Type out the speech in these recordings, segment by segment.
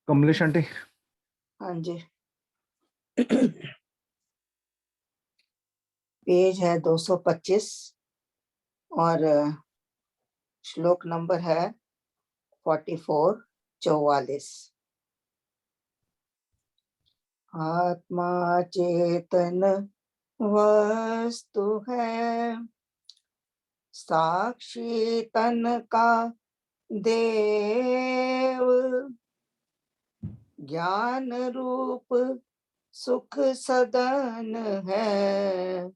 Kamlesh aunty. हाँ जी। Page है 225 और श्लोक नंबर है 44। आत्मा चेतन वस्तु है, साक्षी तन का देव, ज्ञान रूप सुख सदन है,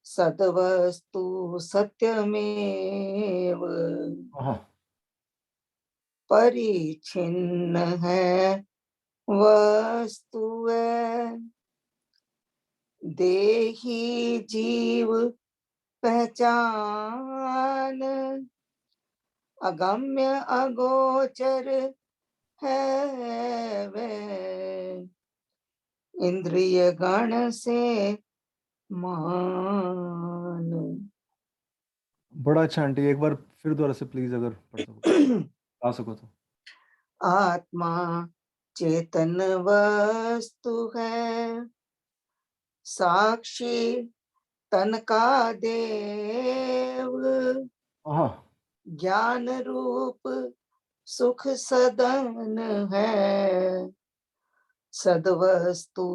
सद्वस्तु सत्यमेव, हाँ, परिच्छिन्न है वस्तु है, देही जीव पहचान, अगम्य अगोचर है वे, इंद्रिय गण से मान। बड़ा अच्छा आंटी, एक बार फिर दोबारा से प्लीज, अगर पढ़ सको आ सको तो। आत्मा चेतन वस्तु है, साक्षी तन का देव, हाँ, ज्ञान रूप सुख सदन है, सद्वस्तु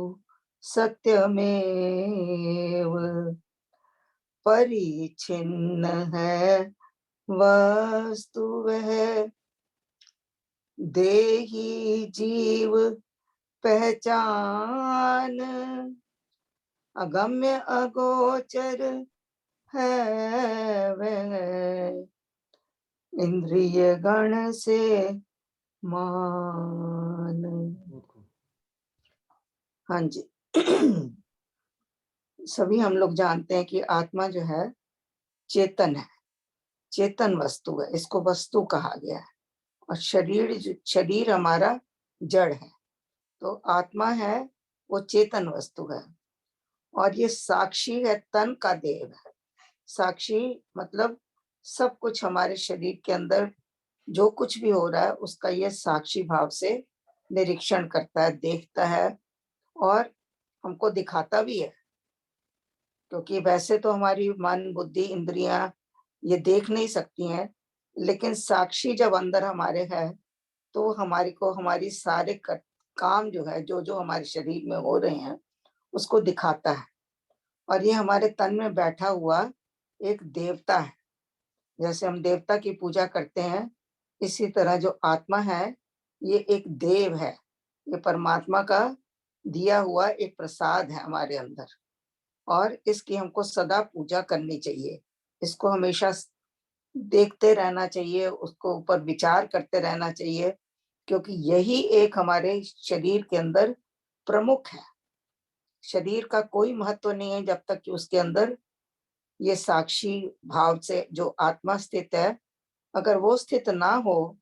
सत्यमेव, परिच्छिन्न है वस्तु है, देही जीव पहचान, अगम्य अगोचर है वह, इंद्रिय गण से मान। हाँ जी। सभी हम लोग जानते हैं कि आत्मा जो है चेतन है, चेतन वस्तु है, इसको वस्तु कहा गया है। और शरीर हमारा जड़ है, तो आत्मा है वो चेतन वस्तु है। और ये साक्षी है, तन का देव है। साक्षी मतलब सब कुछ हमारे शरीर के अंदर जो कुछ भी हो रहा है उसका ये साक्षी भाव से निरीक्षण करता है, देखता है और हमको दिखाता भी है। क्योंकि वैसे तो हमारी मन बुद्धि इंद्रियां ये देख नहीं सकती हैं, लेकिन साक्षी जब अंदर हमारे है तो हमारे को हमारी सारे काम जो है, जो जो हमारे शरीर में हो रहे हैं उसको दिखाता है। और ये हमारे तन में बैठा हुआ एक देवता है। जैसे हम देवता की पूजा करते हैं, इसी तरह जो आत्मा है ये एक देव है, ये परमात्मा का दिया हुआ एक प्रसाद है हमारे अंदर। और इसकी हमको सदा पूजा करनी चाहिए, इसको हमेशा देखते रहना चाहिए, उसको ऊपर विचार करते रहना चाहिए, क्योंकि यही एक हमारे शरीर के अंदर प्रमुख है। शरीर का कोई महत्व नहीं है जब तक कि उसके अंदर ये साक्षी भाव से जो आत्मा स्थित है, अगर वो स्थित ना हो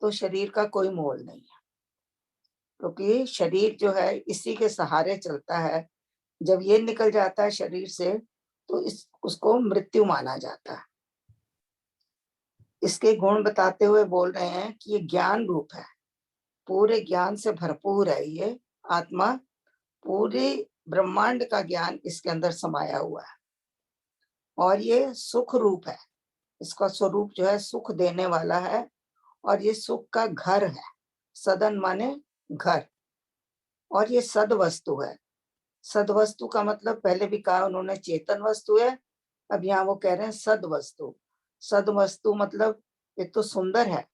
तो शरीर का कोई मोल नहीं है। क्योंकि शरीर जो है इसी के सहारे चलता है। जब ये निकल जाता है शरीर से तो उसको मृत्यु माना जाता है। इसके गुण बताते हुए बोल रहे हैं कि ये ज्ञान रूप है, पूरे ज्ञान से भरपूर है ये आत्मा, पूरे ब्रह्मांड का ज्ञान इसके अंदर समाया हुआ है। और ये सुख रूप है, इसका स्वरूप जो है सुख देने वाला है। और ये सुख का घर है, सदन माने घर। और ये सद वस्तु है। सद वस्तु का मतलब पहले भी कहा उन्होंने, चेतन वस्तु है। अब यहाँ वो कह रहे हैं सद वस्तु। सद वस्तु मतलब एक तो सुंदर है,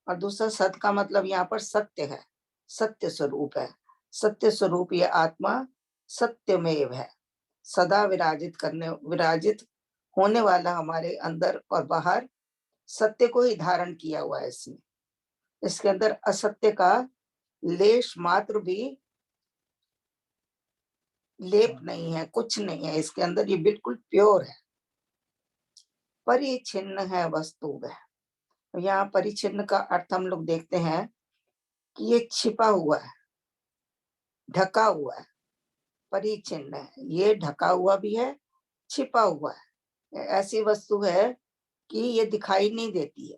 और दूसरा सद का मतलब यहाँ पर सत्य है, सत्य स्वरूप है। सत्य स्वरूप ये आत्मा सत्यमेव है, सदा विराजित होने वाला हमारे अंदर और बाहर सत्य को ही धारण किया हुआ है इसने। इसके अंदर असत्य का लेश मात्र भी लेप नहीं है, कुछ नहीं है इसके अंदर, ये बिल्कुल प्योर है। परिच्छिन्न है वस्तु वह। यहाँ परिच्छिन्न का अर्थ हम लोग देखते हैं कि ये छिपा हुआ है, ढका हुआ है। परिच्छिन्न है, ये ढका हुआ भी है, छिपा हुआ है। ऐसी वस्तु है कि ये दिखाई नहीं देती है,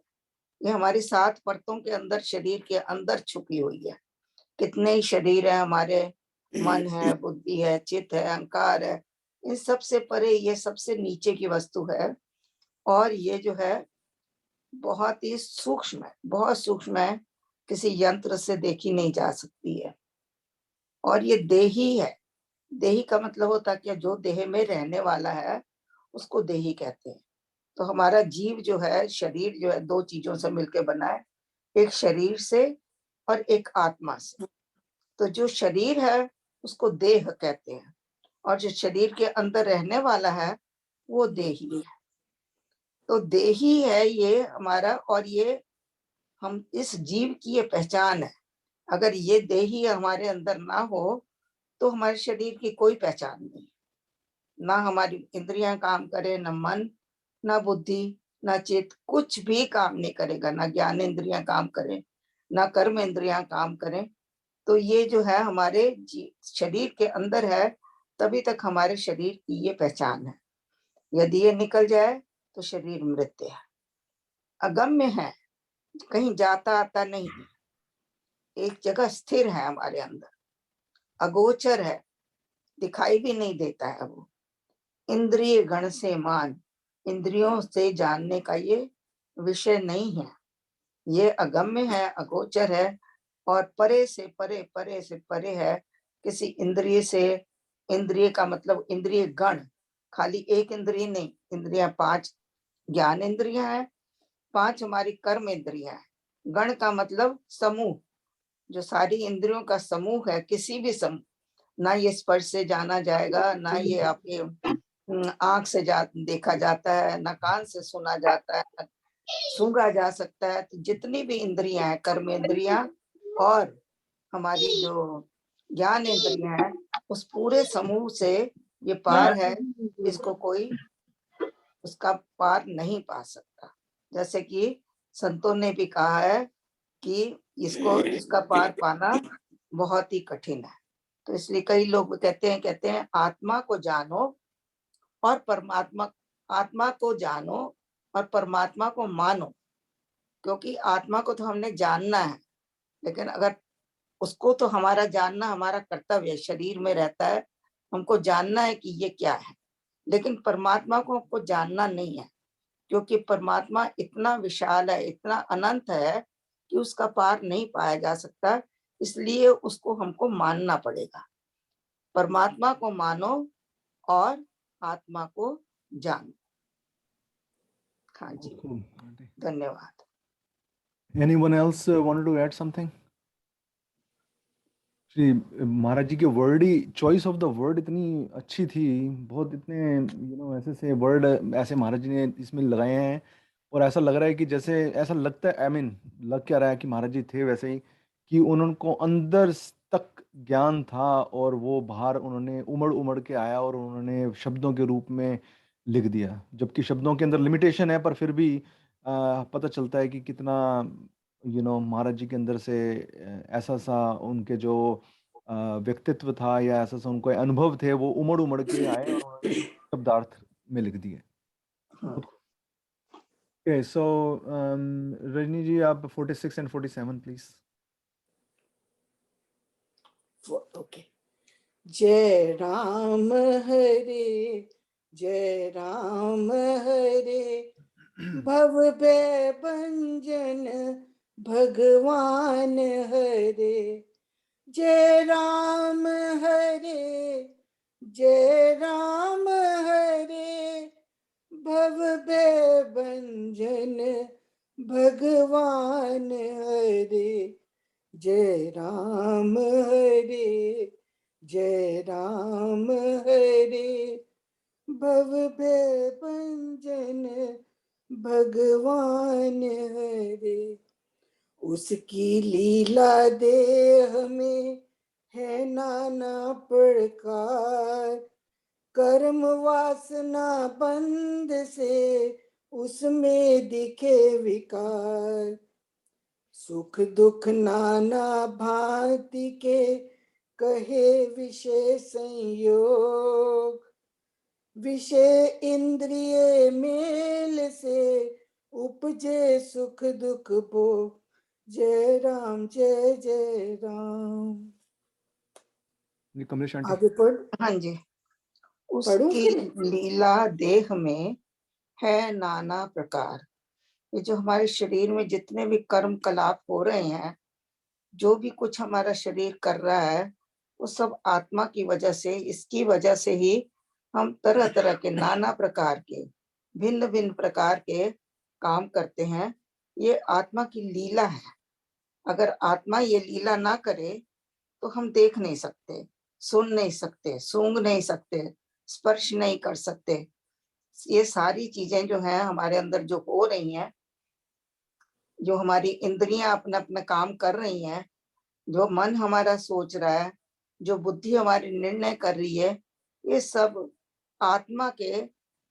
ये हमारी 7 परतों के अंदर, शरीर के अंदर छुपी हुई है। कितने ही शरीर है हमारे, मन है, बुद्धि है, चित्त है, अहंकार है, इन सबसे परे ये सबसे नीचे की वस्तु है। और ये जो है बहुत ही सूक्ष्म है, बहुत सूक्ष्म है, किसी यंत्र से देखी नहीं जा सकती है। और ये देही है। देही का मतलब होता है कि जो देह में रहने वाला है उसको देही कहते हैं। तो हमारा जीव जो है, शरीर जो है, 2 चीजों से मिलकर बना है, एक शरीर से और एक आत्मा से। तो जो शरीर है उसको देह कहते हैं, और जो शरीर के अंदर रहने वाला है वो देही है। तो देही है ये हमारा, और ये हम इस जीव की ये पहचान है। अगर ये देही हमारे अंदर ना हो तो हमारे शरीर की कोई पहचान नहीं। ना हमारी इंद्रियां काम करे, ना मन, ना बुद्धि, ना चित्त, कुछ भी काम नहीं करेगा। ना ज्ञान इंद्रियां काम करें, ना कर्म इंद्रियां काम करें। तो ये जो है हमारे शरीर के अंदर है, तभी तक हमारे शरीर की ये पहचान है। यदि ये निकल जाए तो शरीर मृत है, अगम्य है, कहीं जाता आता नहीं है, एक जगह स्थिर है हमारे अंदर, अगोचर है, दिखाई भी नहीं देता है वो। इंद्रिय गण से मान, इंद्रियों से जानने का ये विषय नहीं है। ये अगम्य है, अगोचर है, और परे से परे, परे से परे है, किसी इंद्रिय से। इंद्रिय का मतलब इंद्रिय गण, खाली एक इंद्रिय नहीं, इंद्रियां 5 ज्ञान इंद्रियां हैं, 5 हमारी कर्म इंद्रियां हैं। गण का मतलब समूह, जो सारी इंद्रियों का समूह है, किसी भी समूह। ना ये स्पर्श से जाना जाएगा, ना ये आपके आंख से देखा जाता है, ना कान से सुना जाता है, ना सूंघा जा सकता है। तो जितनी भी इंद्रियां हैं, कर्म इंद्रियां और हमारी जो ज्ञान इंद्रियां हैं, उस पूरे समूह से ये पार है। इसको कोई उसका पार नहीं पा सकता। जैसे कि संतों ने भी कहा है कि इसका पार पाना बहुत ही कठिन है। तो इसलिए कई लोग कहते हैं आत्मा को जानो और परमात्मा, आत्मा को जानो और परमात्मा को मानो। क्योंकि आत्मा को तो हमने जानना है, लेकिन अगर उसको तो हमारा जानना हमारा कर्तव्य है, शरीर में रहता है, हमको जानना है कि ये क्या है। लेकिन परमात्मा को हमको जानना नहीं है, क्योंकि परमात्मा इतना विशाल है, इतना अनंत है कि उसका पार नहीं पाया जा सकता। इसलिए उसको हमको मानना पड़ेगा। परमात्मा को मानो और आत्मा को जानो। हाँ जी, Cool. धन्यवाद। Anyone else wanted to add something? Shri Maharaj जी के word he, choice of the word इतनी अच्छी थी, बहुत इतने ऐसे से वर्ड ऐसे महाराज जी ने इसमें लगाए हैं। और ऐसा लग रहा है कि जैसे ऐसा लगता है, लग क्या रहा है कि महाराज जी थे वैसे ही, कि उनको अंदर तक ज्ञान था और वो बाहर उन्होंने उमड़ उमड़ के आया और उन्होंने शब्दों के रूप में लिख दिया। जबकि शब्दों के अंदर लिमिटेशन है, पर फिर भी पता चलता है कि कितना महाराज जी के अंदर से ऐसा सा उनके जो अ, व्यक्तित्व था, या ऐसा सा उनको अनुभव थे, वो उमड़ उमड़ के आए और उन्होंने शब्दार्थ में लिख दिए। ओके, सो रजनी जी, आप 46 एंड 47 प्लीज। ओके। जय राम हरे, जय राम हरे, भव भय भंजन भगवान हरे। जय राम हरे, जय राम हरे, भव भय भंजन भगवान हरे। जय राम हरे, जय राम हरे, भव भय भंजन भगवान हरे। उसकी लीला देह में है नाना प्रकार, कर्म वासना बंध से उसमें दिखे विकार। सुख दुख नाना भांति के कहे विषय संयोग, विषय इंद्रिय मेल से उपजे सुख दुख भोग, जय राम जय जय राम। ये कमलेश आंटी। आगे पढ़। हाँ जी। उसकी लीला देह में है नाना प्रकार। ये जो हमारे शरीर में जितने भी कर्म कलाप हो रहे हैं, जो भी कुछ हमारा शरीर कर रहा है, वो सब आत्मा की वजह से, इसकी वजह से ही हम तरह तरह के नाना प्रकार के भिन्न भिन्न प्रकार के काम करते हैं। ये आत्मा की लीला है। अगर आत्मा ये लीला ना करे तो हम देख नहीं सकते, सुन नहीं सकते, सूंघ नहीं सकते, स्पर्श नहीं कर सकते। ये सारी चीजें जो हैं हमारे अंदर जो हो रही हैं, जो हमारी इंद्रियां अपना अपना काम कर रही हैं, जो मन हमारा सोच रहा है, जो बुद्धि हमारी निर्णय कर रही है, ये सब आत्मा के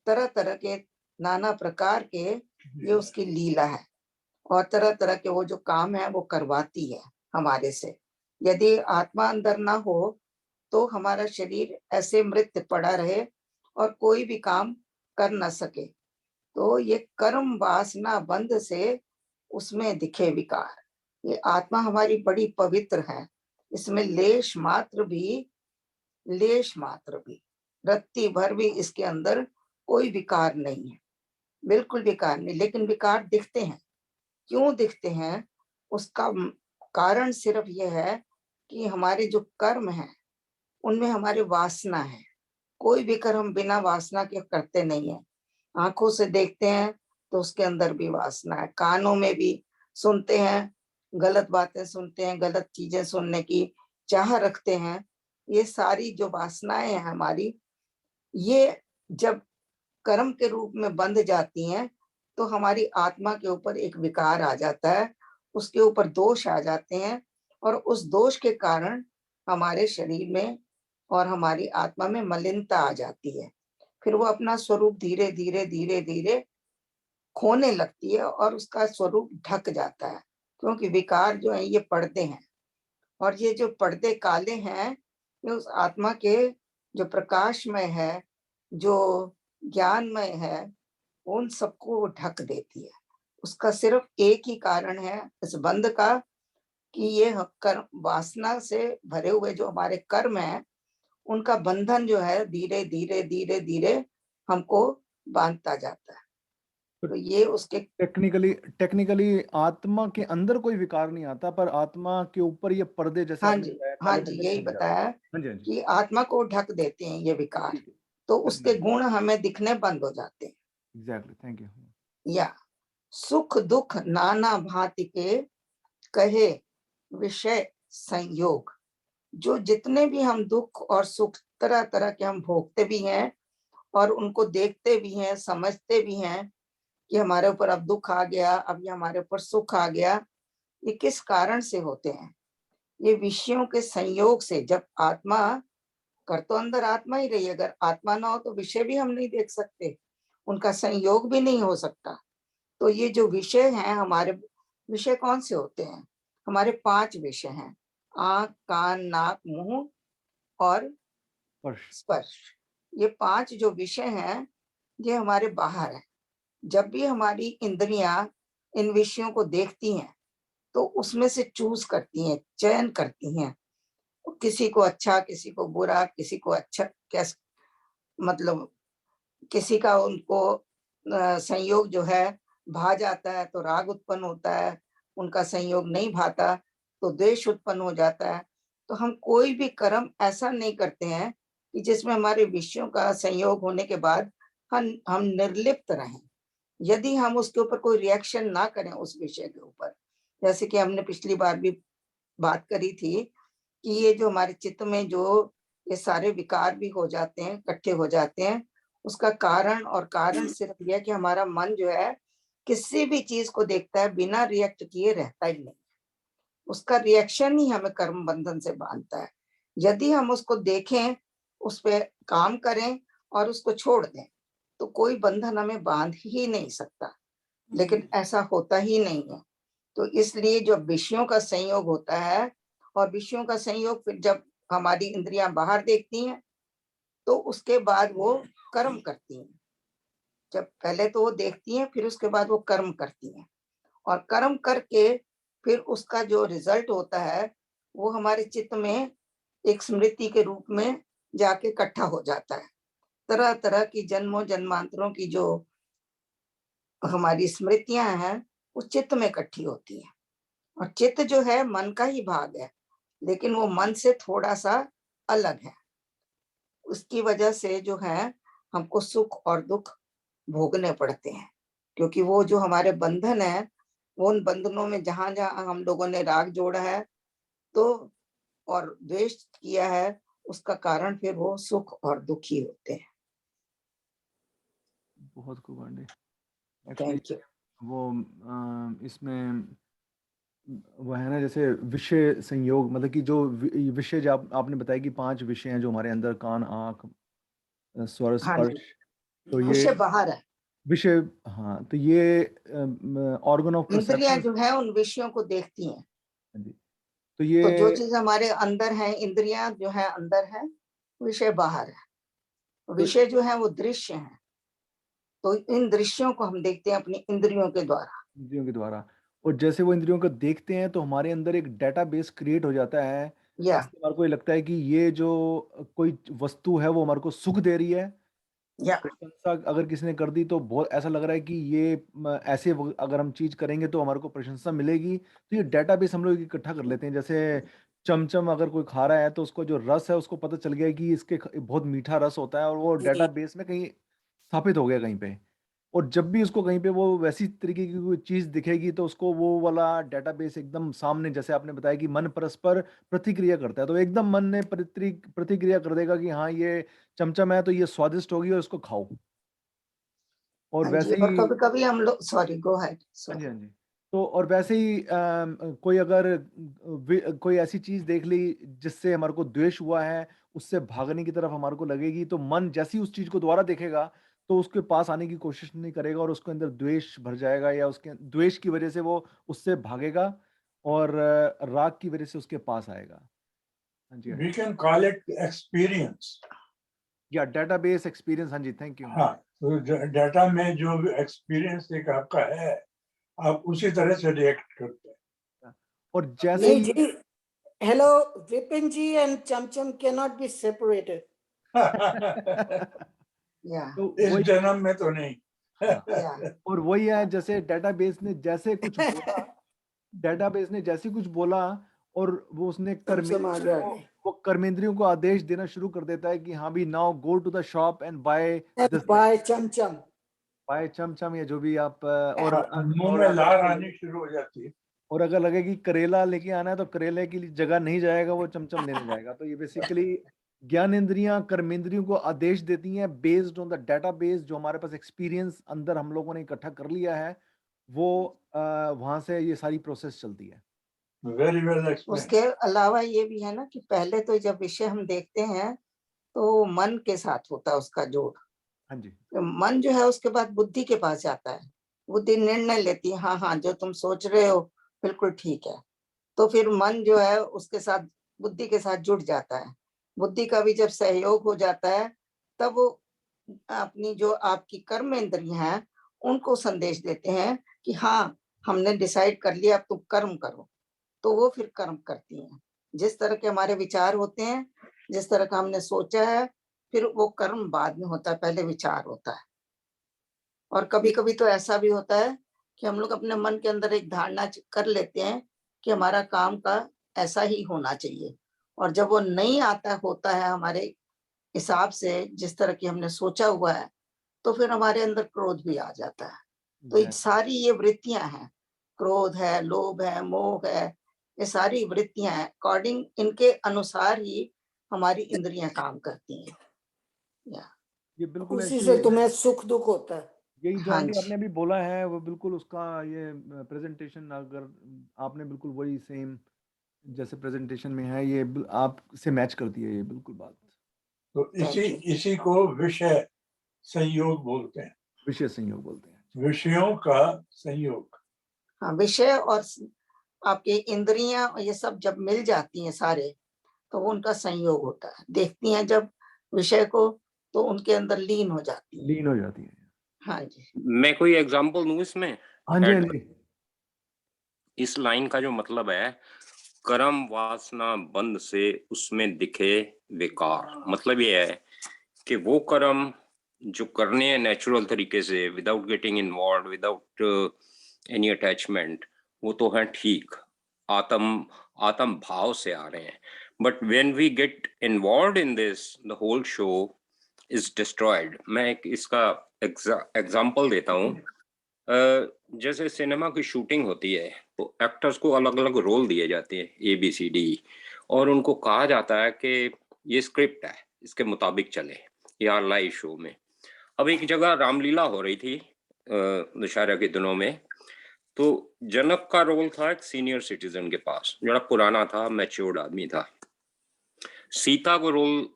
तरह तरह के नाना प्रकार के ये उसकी लीला है। और तरह तरह के वो जो काम है वो करवाती है हमारे से। यदि आत्मा अंदर ना हो तो हमारा शरीर ऐसे मृत पड़ा रहे और कोई भी काम कर ना सके। तो ये कर्म वासना बंध से उसमें दिखे विकार। ये आत्मा हमारी बड़ी पवित्र है। इसमें लेश मात्र भी रत्ती भर भी इसके अंदर कोई विकार नहीं है, बिल्कुल विकार नहीं। लेकिन विकार दिखते हैं। क्यों दिखते हैं? उसका कारण सिर्फ यह है कि हमारे जो कर्म हैं उनमें हमारी वासना है। कोई भी कर्म हम बिना वासना के करते नहीं है। आंखों से देखते हैं तो उसके अंदर भी वासना है, कानों में भी सुनते हैं, गलत बातें सुनते हैं, गलत चीजें सुनने की चाह रखते हैं। ये सारी जो वासनाएं हैं हमारी, ये जब कर्म के रूप में बंध जाती हैं तो हमारी आत्मा के ऊपर एक विकार आ जाता है, उसके ऊपर दोष आ जाते हैं। और उस दोष के कारण हमारे शरीर में और हमारी आत्मा में मलिनता आ जाती है। फिर वो अपना स्वरूप धीरे धीरे धीरे धीरे खोने लगती है और उसका स्वरूप ढक जाता है। क्योंकि विकार जो है ये पर्दे हैं, और ये जो पर्दे काले हैं ये उस आत्मा के जो प्रकाशमय है, जो ज्ञानमय है, उन सबको वो ढक देती है। उसका सिर्फ एक ही कारण है इस बंध का, कि ये कर्म वासना से भरे हुए जो हमारे कर्म हैं, उनका बंधन जो है धीरे धीरे धीरे धीरे हमको बांधता जाता है। तो तो ये उसके टेक्निकली टेक्निकली आत्मा के अंदर कोई विकार नहीं आता, पर आत्मा के ऊपर ये पर्दे, जैसे हाँ आपने जी, बताया, हाँ काले जी, पर्दे यही छप जाते हैं। बताया हाँ जी, हाँ जी। कि आत्मा को ढक देते हैं ये विकार। ठीक है। तो करना उसके है। गुण हमें दिखने बंद हो जाते हैं। Exactly, thank you. या सुख दुख नाना भांति के कहे विषय संयोग। जो जितने भी हम दुख और सुख तरह तरह के हम भोगते भी हैं और उनको देखते भी हैं, समझते भी हैं कि हमारे ऊपर अब दुख आ गया, अब ये हमारे ऊपर सुख आ गया, ये किस कारण से होते हैं? ये विषयों के संयोग से। जब आत्मा, कर तो अंदर आत्मा ही रही है, अगर आत्मा ना हो तो विषय भी हम नहीं देख सकते, उनका संयोग भी नहीं हो सकता। तो ये जो विषय हैं हमारे, विषय कौन से होते हैं? हमारे 5 विषय हैं: आंख, कान, नाक, मुंह और स्पर्श। स्पर्श। ये 5 जो विषय हैं ये हमारे बाहर है। जब भी हमारी इंद्रियां इन विषयों को देखती हैं तो उसमें से चूज करती हैं, चयन करती हैं, किसी को अच्छा, किसी को बुरा, किसी को अच्छा, कैस मतलब किसी का उनको संयोग जो है भा जाता है तो राग उत्पन्न होता है, उनका संयोग नहीं भाता तो द्वेष उत्पन्न हो जाता है। तो हम कोई भी कर्म ऐसा नहीं करते हैं कि जिसमें हमारे विषयों का संयोग होने के बाद हम निर्लिप्त रहें। यदि हम उसके ऊपर कोई रिएक्शन ना करें उस विषय के ऊपर, जैसे कि हमने पिछली बार भी बात करी थी कि ये जो हमारे चित्त में जो ये सारे विकार भी हो जाते हैं, इकट्ठे हो जाते हैं, उसका कारण सिर्फ यह है कि हमारा मन जो है किसी भी चीज को देखता है बिना रिएक्ट किए रहता ही नहीं। उसका रिएक्शन ही हमें कर्म बंधन से बांधता है। यदि हम उसको देखें, उस पे काम करें और उसको छोड़ दें तो कोई बंधन हमें बांध ही नहीं सकता। लेकिन ऐसा होता ही नहीं है। तो इसलिए जो विषयों का संयोग होता है, और विषयों का संयोग फिर जब हमारी इंद्रियां बाहर देखती हैं तो उसके बाद वो कर्म करती हैं। जब पहले तो वो देखती हैं, फिर उसके बाद वो कर्म करती हैं, और कर्म करके फिर उसका जो रिजल्ट होता है वो हमारे चित्त में एक स्मृति के रूप में जाके इकट्ठा हो जाता है। तरह तरह की जन्मों जन्मांतरों की जो हमारी स्मृतियां हैं वो चित्त में इकट्ठी होती हैं। और चित्त जो है मन का ही भाग है, लेकिन वो मन से थोड़ा सा अलग है। उसकी वजह से जो है हमको सुख और दुख भोगने पड़ते हैं, क्योंकि वो जो हमारे बंधन है, वो उन बंधनों में जहां जहां हम लोगों ने राग जोड़ा है तो और द्वेष किया है, उसका कारण फिर वो सुख और दुख ही होते हैं। बहुत खूब आंटी। Actually thank you. वो इसमें वो है ना, जैसे विषय संयोग, मतलब कि जो विषय जो आपने बताया कि 5 विषय हैं जो हमारे अंदर, कान, आँख, स्वर, हाँ जी, स्पर्श, तो ये विषय बाहर है। विषय, हाँ, तो ये ऑर्गन ऑफ इंद्रियां परसेप्शन। जो है उन विषयों को देखती हैं। हाँ जी, तो ये तो जो चीज हमारे अंदर है, इंद्रियां जो है अंदर है, विषय बाहर है। तो विषय जो है वो दृश्य है, तो इन दृश्यों को हम देखते हैं अपनी इंद्रियों के द्वारा। इंद्रियों के द्वारा, और जैसे वो इंद्रियों को देखते हैं तो हमारे अंदर एक डेटाबेस क्रिएट हो जाता है, या जिससे हमारे को ये लगता है कि ये जो कोई वस्तु है वो हमारे को सुख दे रही है। या प्रशंसा अगर किसी ने कर दी तो बहुत ऐसा लग रहा है कि ये ऐसे अगर हम चीज करेंगे तो हमारे को प्रशंसा मिलेगी, तो ये डेटाबेस हम लोग इकट्ठा कर लेते हैं। जैसे चमचम अगर कोई खा रहा है तो उसको जो रस है उसको पता चल गया है कि इसके बहुत मीठा रस होता है, और वो डेटाबेस में कहीं स्थापित हो गया कहीं पे। और जब भी उसको कहीं पे वो वैसी तरीके की कोई चीज दिखेगी तो उसको वो वाला डेटाबेस एकदम सामने, जैसे आपने बताया कि मन परस्पर प्रतिक्रिया करता है, तो एकदम मन ने प्रतिक्रिया कर देगा कि हाँ ये चमचम है तो ये स्वादिष्ट होगी और इसको खाओ। और हाँ जी, वैसे और ही, कभी कभी हम लोग, सॉरी गो हेड, हाँ जी, सॉरी। हाँ जी, तो और वैसे ही कोई अगर कोई ऐसी चीज देख ली जिससे हमारे को द्वेष हुआ है, उससे भागने की तरफ हमारे को लगेगी, तो मन जैसी उस चीज को दोबारा देखेगा तो उसके पास आने की कोशिश नहीं करेगा, और उसके अंदर द्वेष भर जाएगा, या उसके द्वेष की वजह से वो उससे भागेगा, और राग की वजह से उसके पास आएगा। हाँ जी, हाँ We जी, can call it experience. या डेटाबेस एक्सपीरियंस। हाँ जी, थैंक यू। हाँ, तो डाटा में जो एक्सपीरियंस एक आपका है, आप उसी तरह से रिएक्ट करते और जैसे नहीं ही जी, hello Vipin ji, and chamcham cannot be separated. हैं। या तो इस वही, जन्म में तो नहीं। हाँ, या और वही है, जैसे डेटाबेस ने जैसे कुछ बोला, डेटाबेस ने जैसे कुछ बोला, और वो उसने चमचम आ कर्मेंद्रियों गया। को, वो कर्मेंद्रियों को आदेश देना शुरू कर देता है कि हाँ भी, now go to the shop and buy this, buy chamcham. Buy chamcham, या जो भी आप मुंह में अगर लार आपको आनी लगे, शुरू हो जाती है। और अगर लगे कि करेला लेके आना है तो करेले की जगह नहीं जाएगा, वो चमचम लेने जाएगा। तो ये बेसिकली ज्ञानेंद्रियां कर्मेंद्रियों को आदेश देती हैं बेस्ड ऑन द डेटाबेस जो हमारे पास एक्सपीरियंस अंदर हम लोगों ने इकट्ठा कर लिया है, वो वहां से ये सारी प्रोसेस चलती है। Very well explain. उसके अलावा ये भी है ना कि पहले तो जब विषय हम देखते हैं तो मन के साथ होता है उसका जोड़। हाँ जी, तो मन जो है उसके बाद बुद्धि के पास जाता है, बुद्धि निर्णय लेती है, हाँ हाँ जो तुम सोच रहे हो बिल्कुल ठीक है। तो फिर मन जो है उसके साथ, बुद्धि के साथ जुड़ जाता है। बुद्धि का भी जब सहयोग हो जाता है तब वो अपनी जो आपकी कर्म इंद्रियां हैं उनको संदेश देते हैं कि हाँ हमने डिसाइड कर लिया, अब तुम कर्म करो। तो वो फिर कर्म करती हैं। जिस तरह के हमारे विचार होते हैं, जिस तरह का हमने सोचा है, फिर वो कर्म बाद में होता है, पहले विचार होता है। और कभी कभी तो ऐसा भी होता है कि हम लोग अपने मन के अंदर एक धारणा कर लेते हैं कि हमारा काम का ऐसा ही होना चाहिए, और जब वो नहीं आता होता है हमारे हिसाब से जिस तरह की हमने सोचा हुआ है, तो फिर हमारे अंदर क्रोध भी आ जाता है। तो ये एग्जैक्टली। सारी ये वृत्तियां हैं, क्रोध है, लोभ है, मोह है, ये सारी वृत्तियां हैं, अकॉर्डिंग इनके अनुसार ही हमारी इंद्रियां काम करती हैं। या ये बिल्कुल उसी एक्चुअली से तुम्हें सुख दुख होता है। यही जो हाँ आंटी जी, आपने अभी बोला है वो बिल्कुल उसका ये प्रेजेंटेशन, अगर आपने बिल्कुल वही सेम जैसे प्रेजेंटेशन में है, ये आपसे मैच करती है ये बिल्कुल बात। तो इसी थैंक यू। इसी को विषय संयोग बोलते हैं, विषय संयोग बोलते हैं। विषयों का संयोग। हाँ, विषय और आपकी इंद्रियां ये सब जब मिल जाती हैं सारे, तो वो उनका संयोग होता है। देखती हैं जब विषय को तो उनके अंदर लीन हो जाती हैं। लीन हो जाती है। हाँ जी, मैं कोई एग्जांपल दूं इसमें? हाँ जी, हाँ ऐड- जी। इस लाइन का जो मतलब है, कर्म वासना बंद से उसमें दिखे विकार। मतलब ये है कि वो कर्म जो करने हैं नेचुरल तरीके से, without getting involve, without any attachment, वो तो है ठीक, आत्म भाव से आ रहे हैं। But when we get involve in this, the whole show is destroyed. मैं एक इसका एग्जांपल देता हूँ। जैसे सिनेमा की शूटिंग होती है तो एक्टर्स को अलग अलग रोल दिए जाते हैं, ABCD, और उनको कहा जाता है कि ये स्क्रिप्ट है, इसके मुताबिक चले, या लाइव शो में। अब एक जगह रामलीला हो रही थी दशहरा के दिनों में, तो जनक का रोल था एक सीनियर सिटीजन के पास, जो पुराना था, मैच्योर्ड आदमी था। सीता को रोल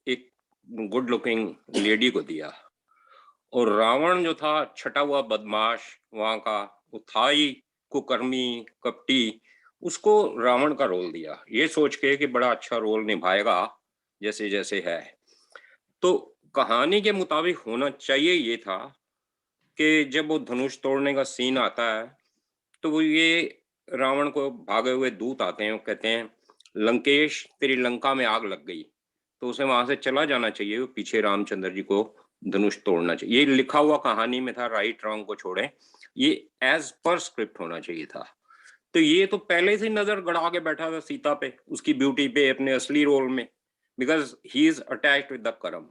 एक गुड लुकिंग लेडी को दिया, और रावण जो था छटा हुआ बदमाश वहां का, वो था ही कुकर्मी कपटी, उसको रावण का रोल दिया, ये सोच के कि बड़ा अच्छा रोल निभाएगा जैसे जैसे है। तो कहानी के मुताबिक होना चाहिए ये था कि जब वो धनुष तोड़ने का सीन आता है तो वो ये रावण को भागे हुए दूत आते हैं, वो कहते हैं लंकेश तेरी लंका में आग लग गई, तो उसे वहां से चला जाना चाहिए, वो पीछे रामचंद्र जी को धनुष तोड़ना चाहिए। ये लिखा हुआ कहानी में था, राइट रॉन्ग को छोड़े, ये एज पर स्क्रिप्ट होना चाहिए था। तो ये तो पहले से नजर गड़ा के बैठा था सीता पे, उसकी ब्यूटी पे, अपने असली रोल में, because he is attached with the कर्म।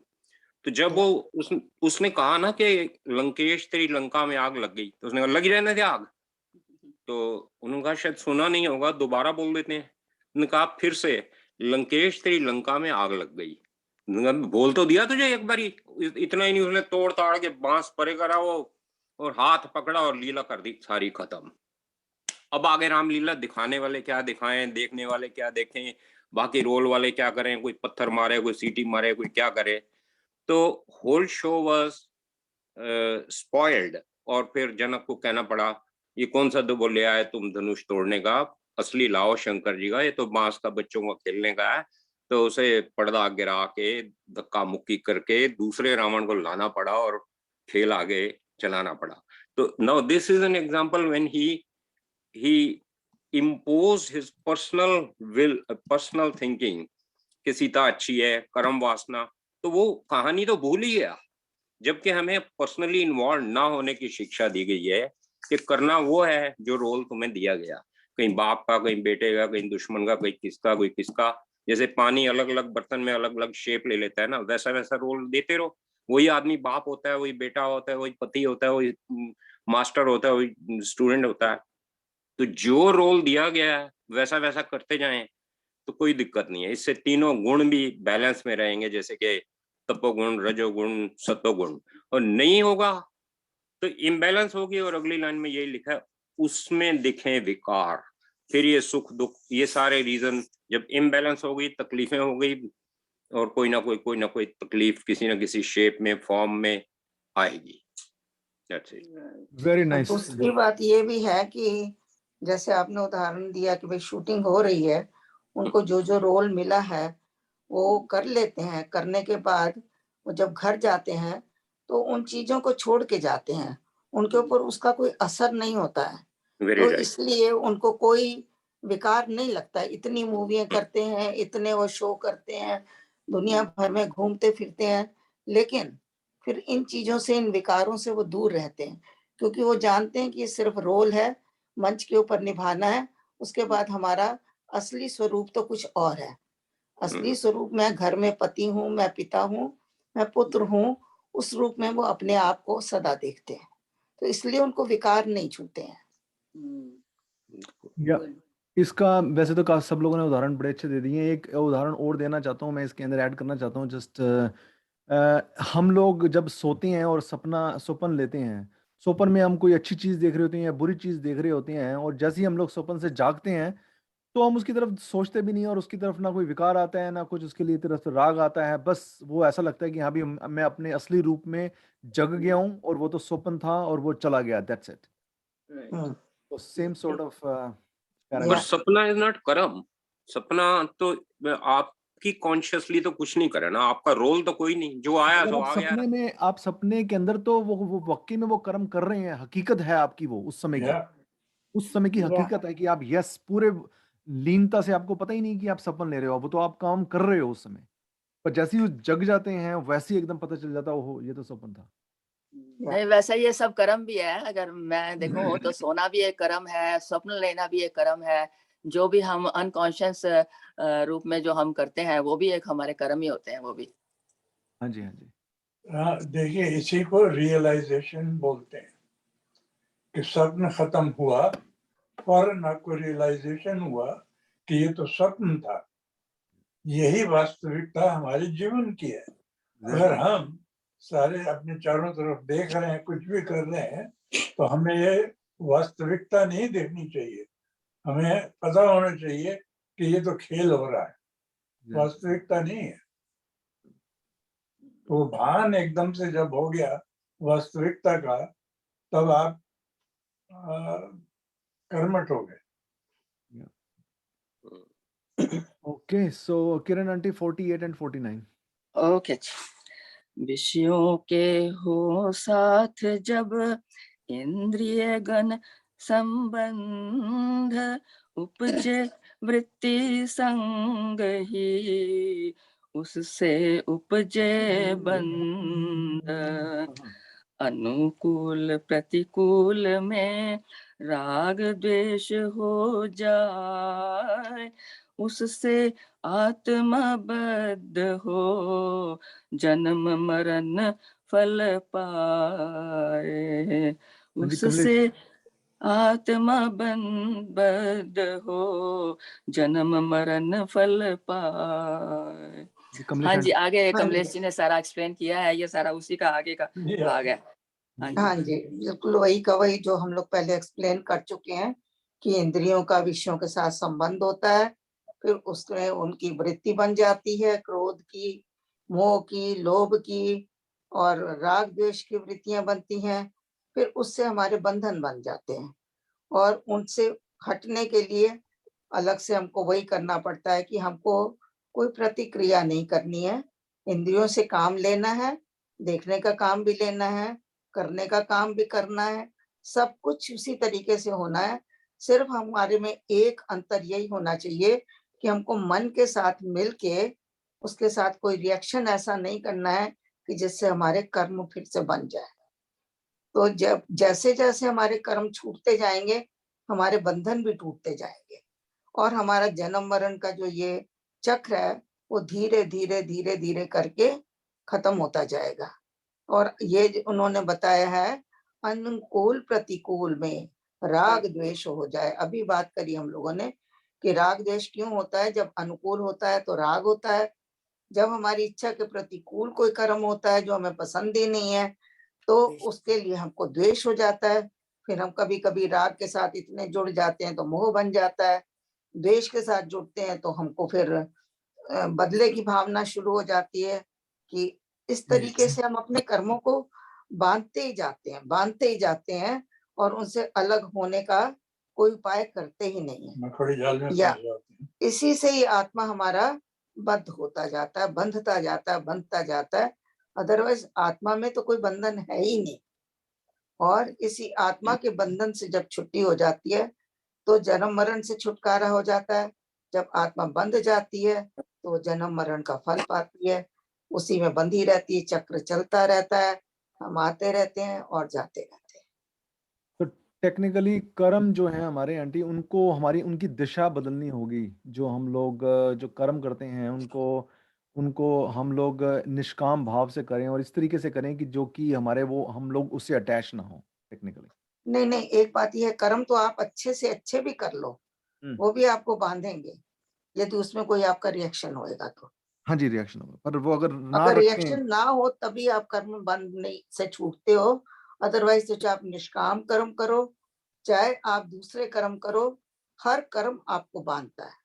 तो जब वो उसने कहा ना कि लंकेश तेरी लंका में आग लग गई, तो उसने कहा लग ही रहने थे आग। तो उन्होंने कहा शायद सुना नहीं होगा, दोबारा बोल देते हैं। उन्होंने कहा फिर से, लंकेश तेरी लंका में आग लग गई। उन्होंने कहा बोल तो दिया तुझे एक बारी, इतना ही नहीं, उसने तोड़ ताड़ के बांस परे करा वो, और हाथ पकड़ा और लीला कर दी सारी खत्म। अब आगे रामलीला दिखाने वाले क्या दिखाएं, देखने वाले क्या देखें, बाकी रोल वाले क्या करें, कोई पत्थर मारे, कोई सीटी मारे, कोई क्या करे। तो होल शो वाज स्पॉइल्ड। और फिर जनक को कहना पड़ा, ये कौन सा दुबो ले आए तुम धनुष तोड़ने का, असली लाओ शंकर जी का, ये तो बांस का बच्चों का खेलने का है। तो उसे पर्दा गिरा के धक्का मुक्की करके दूसरे रावण को लाना पड़ा और खेल आगे चलाना पड़ा। तो now this is an example when he imposed his personal will, personal thinking कि सीता अच्छी है, कर्म वासना, तो वो कहानी तो भूल ही गया। जबकि हमें पर्सनली इन्वॉल्व ना होने की शिक्षा दी गई है कि करना वो है जो रोल तुम्हें दिया गया, कहीं बाप का, कहीं बेटे का, कहीं दुश्मन का, कोई किसका, कोई किसका। जैसे पानी अलग अलग बर्तन में अलग अलग शेप ले लेता है ना, वैसा वैसा रोल देते रहो। वही आदमी बाप होता है, वही बेटा होता है, वही पति होता है, वही मास्टर होता है, वही स्टूडेंट होता है। तो जो रोल दिया गया है वैसा वैसा करते जाएं तो कोई दिक्कत नहीं है। इससे तीनों गुण भी बैलेंस में रहेंगे, जैसे कि तपोगुण, रजोगुण, सत्वगुण। और नहीं होगा तो इम्बैलेंस होगी, और अगली लाइन में यही लिखा है, उसमें दिखे विकार। फिर ये सुख दुख, ये सारे रीजन, जब इम्बैलेंस हो गई, तकलीफें हो गई, और कोई ना कोई तकलीफ किसी ना किसी शेप में, फॉर्म में आएगी। That's it. वेरी और नाइस। दूसरी बात ये भी है कि जैसे आपने उदाहरण दिया कि भाई शूटिंग हो रही है, उनको जो जो रोल मिला है वो कर लेते हैं, करने के बाद वो जब घर जाते हैं तो उन चीजों को छोड़ के जाते हैं, उनके ऊपर उसका कोई असर नहीं होता है। Very तो right. इसलिए उनको कोई विकार नहीं लगता है। इतनी मूवियां करते हैं, इतने वो शो करते हैं, दुनिया भर में घूमते फिरते हैं, लेकिन फिर इन चीजों से, इन विकारों से वो दूर रहते हैं, क्योंकि वो जानते हैं कि ये सिर्फ रोल है, मंच के ऊपर निभाना है, उसके बाद हमारा असली स्वरूप तो कुछ और है। असली स्वरूप मैं घर में पति हूँ, मैं पिता हूँ, मैं पुत्र हूँ, उस रूप में वो अपने आप को सदा देखते हैं। तो इसलिए उनको विकार नहीं छूते हैं। या इसका वैसे तो सब लोगों ने उदाहरण बड़े अच्छे दे दिए हैं। एक उदाहरण और देना चाहता हूँ मैं, इसके अंदर ऐड करना चाहता हूँ जस्ट। हम लोग जब सोते हैं और स्वप्न लेते हैं, स्वप्न में हम कोई अच्छी चीज देख रहे होते हैं या बुरी चीज देख रहे होते हैं, और जैसे ही हम लोग स्वप्न से जागते हैं तो हम उसकी तरफ सोचते भी नहीं, और उसकी तरफ ना कोई विकार आता है ना कुछ उसके लिए तरफ से राग आता है। बस वो ऐसा लगता है कि हाँ भी मैं अपने असली रूप में जग गया हूँ, और वो तो स्वप्न था और वो चला गया, दैट्स इट। हम्म, तो सेम सॉर्ट ऑफ पर या सपना इज नॉट कर्म। सपना तो आप आपकी कॉन्शियसली तो कुछ नहीं करे ना, आपका रोल तो कोई नहीं, जो आया अगर सो आप आ गया। सपने में, आप सपने के अंदर तो वो वाकई में वो कर्म कर रहे हैं, हकीकत है आपकी वो उस समय की, या उस समय की या हकीकत है कि आप यस पूरे लीनता से, आपको पता ही नहीं कि आप सपन ले रहे हो, वो तो आप काम कर रहे हो उस समय, पर जैसे ही वो जग जाते हैं वैसे ही एकदम पता चल जाता है ओहो ये तो सपन था। नहीं, वैसा ये सब कर्म भी है। अगर मैं देखूं तो सोना भी एक कर्म है, स्वप्न लेना भी एक कर्म है। जो भी हम अनकॉन्शियस रूप में जो हम करते हैं वो भी एक हमारे कर्म ही होते हैं, वो भी। हाँ जी, हाँ जी। देखिए, इसी को रियलाइजेशन बोलते हैं कि स्वप्न खत्म हुआ, फौरन आपको रियलाइजेशन हुआ कि ये तो स्वप्न था। यही वास्तविकता हमारे जीवन की है। अगर हम सारे अपने चारों तरफ देख रहे हैं, कुछ भी कर रहे हैं, तो हमें ये वास्तविकता नहीं देखनी चाहिए। हमें पता होना चाहिए कि ये तो खेल हो रहा है, वास्तविकता नहीं है। तो भान एकदम से जब हो गया वास्तविकता का, तब आप कर्मठ हो गए। Okay, so Kiran aunty 48 and 49। Okay ji. विषयों के हो साथ जब इंद्रिय गण संबंध, उपजे वृत्ति संग ही उससे उपजे बंध। अनुकूल प्रतिकूल में राग द्वेष हो जाए, उससे आत्मा बद्ध हो जन्म मरण फल पाए। हाँ जी, उससे आत्मा बद्ध हो जन्म मरण फल पाए। कमलेश हाँ जी, आंटी। आगे हाँ कमलेश जी, जी ने सारा एक्सप्लेन किया है, ये सारा उसी का आगे का भाग है। हाँ जी। हाँ जी, बिल्कुल वही का वही जो हम लोग पहले एक्सप्लेन कर चुके हैं कि इंद्रियों का विषयों के साथ संबंध होता है, फिर उसमें उनकी वृत्ति बन जाती है, क्रोध की, मोह की, लोभ की और राग द्वेष की वृत्तियां बनती हैं। फिर उससे हमारे बंधन बन जाते हैं और उनसे हटने के लिए अलग से हमको वही करना पड़ता है कि हमको कोई प्रतिक्रिया नहीं करनी है। इंद्रियों से काम लेना है, देखने का काम भी लेना है, करने का काम भी करना है, सब कुछ उसी तरीके से होना है। सिर्फ हमारे में एक अंतर यही होना चाहिए कि हमको मन के साथ मिल के उसके साथ कोई रिएक्शन ऐसा नहीं करना है कि जिससे हमारे कर्म फिर से बन जाए। तो जब जैसे-जैसे हमारे कर्म छूटते जाएँगे, हमारे बंधन भी टूटते जाएँगे और हमारा जन्म-मरण का जो ये चक्र है, वो धीरे-धीरे, धीरे-धीरे करके खत्म होता जाएगा। और ये ज उन्होंने बताया है, अनुकूल प्रतिकूल में राग द्वेष हो जाए। अभी बात करी हम लोगों ने कि राग द्वेष क्यों होता है, जब अनुकूल होता है तो राग होता है, जब हमारी इच्छा के प्रतिकूल कोई कर्म होता है जो हमें पसंद ही नहीं है, तो उसके लिए हमको द्वेष हो जाता है। फिर हम कभी-कभी राग के साथ इतने जुड़ जाते हैं तो मोह बन जाता है। द्वेष के साथ जुड़ते हैं तो हमको फिर बदले की भावना शुरू हो जाती है कि इस तरीके से हम अपने कर्मों को बाँधते ही जाते हैं और उनसे अलग होने का कोई उपाय करते ही नहीं है। मकड़ी जाल में या फंस जाते हैं। इसी से ही आत्मा हमारा बद्ध होता जाता है, बंधता जाता है, बंधता जाता है। अदरवाइज़ आत्मा में तो कोई बंधन है ही नहीं। और इसी आत्मा के बंधन से जब छुट्टी हो जाती है, तो जन्म-मरण से छुटकारा हो जाता है। जब आत्मा बंध जाती है, तो जन्म-मरण का फल पाती है। उसी में बंधी रहती है, चक्र चलता रहता है। हम आते रहते हैं और जाते रहते हैं। तो टेक्निकली कर्म जो है हमारे आंटी, उनको हमारी उनकी दिशा बदलनी होगी। जो हम लोग जो कर्म करते हैं उनको उनको हम लोग निष्काम भाव से करें और इस तरीके से करें कि जो कि हमारे वो हम लोग उससे अटैच ना हो टेक्निकली। नहीं, नहीं, एक बात ये है कर्म तो आप अच्छे से अच्छे भी कर लो, हुँ। वो भी आपको बाँधेंगे, यदि उसमें कोई आपका रिएक्शन होएगा तो। हाँ जी, रिएक्शन होगा। पर वो अगर ना अगर रखें। रिएक्शन ना हो तभी आप कर्म बंध नहीं से छूटते हो, अदरवाइज़ तो चाहे आप निष्काम कर्म करो, चाहे आप दूसरे कर्म करो, हर कर्म आपको बाँधता है।